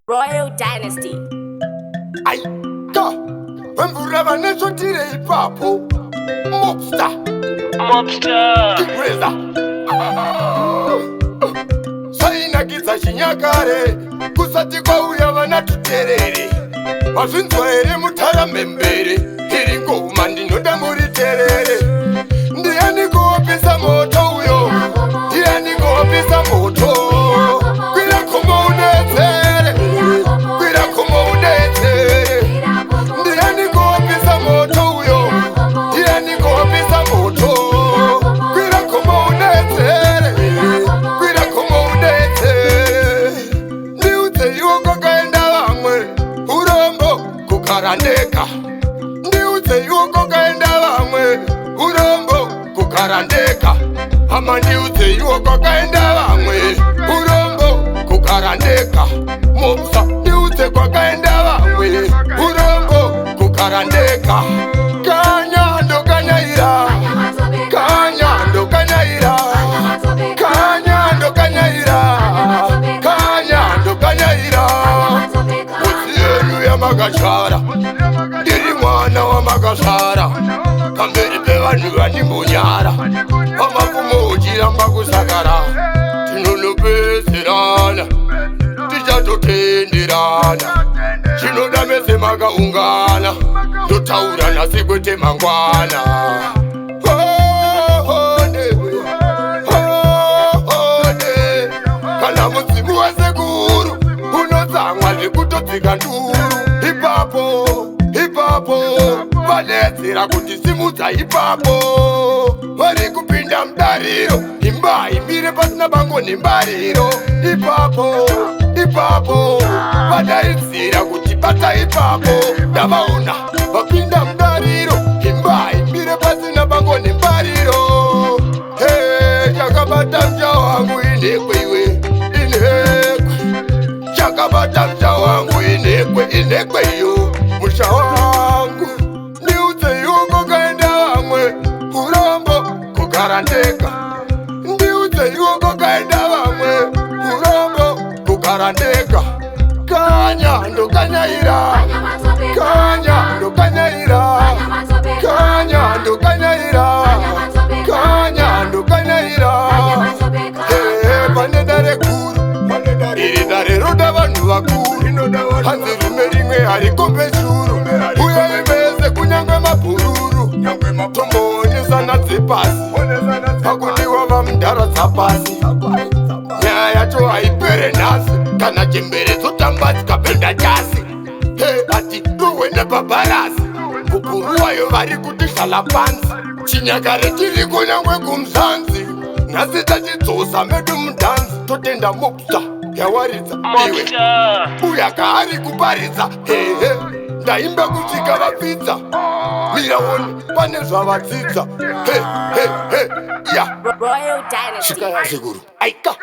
Royal Dynasty. Aika Wemvura vanezvotire ipapo Mobster Kipreza Sainakidza chinyakare kusati kwauya vana tuterere Wazvinzwa here mutara membere iri ngoma ndinoda muriterere Ndiani kuopisa moto uyo Ndiani kuopisa moto Kwira komo udetsere Kwira komo udetsere Ndiani kuopisa moto uyo Ndiani kuopisa moto Kwira komo udetsere Kwira komo udetsere Ndiudze iwo kwakaenda vamwe urombo kukarandeka Ndiudze iwo kwakaenda vamwe urombo kukarandeka Hama ndiudze iwo kwakaenda vamwe urombo kukarandeka Mobster ndiudze kwakaenda vamwe urombo kukarandeka Kanyando kanyaira Kanyando kanyaira Kanyando kanyaira Kanyando kanyaira Usienu ya magashara Ndiri mwana wa magashara Kamberi pe vanhu vanimbunyara Pamafumo uchiramba kusakara Tinonopezerana Tichatotenderana Chinoda mese makaungana Ndotaura nhasi kwete mangwana Kana mudzimu wasekuru Unotsamwa zvekutodzika nduru Ipapo Vanedzera kuti simudza ipapo Vari kupinda mudariro Imba imire pasina bango nembariro Ipapo Vadaidzira kuti bata ipapo Ndavaona vapinda mudariro Imba imire pasina bango nembariro Chakabata mja wangu inekwe iwe Inekwe Chakabata mja wangu inekwe iyo Musha wangu Ndiudze iwo kwakaenda vamwe urombo kukarandeka Ndiudze iwo kwakaenda vamwe urombo kukarandeka Kanyando kanyaira Kanyando kanyaira Kanyando kanyaira Kanyando kanyaira Pane dare kuru Iri dare roda vanhu vakuru Hanzi rume rimwe harikombe shuru Uya imeze kunyangwe mapururu Tomboonyesana dzepasi Pakuti wava mundara dzapasi Nyaya yacho haipere nhasi Kana chembere dzotambatsika penda chasi Ati ruwe nebhabharasi Kukuru wayo vari kuti shala panzi Chinyakare chiri kunyangwe kumzanzi Nhasi tachidzosa medu mudhanzi Totenda Mobster yawaridza iwe Uya kaari kuparidza Ndaimba kusvika vapidza Miraoni pane zvavadzidza Royal Dynasty. Shika ya zvikuru Aika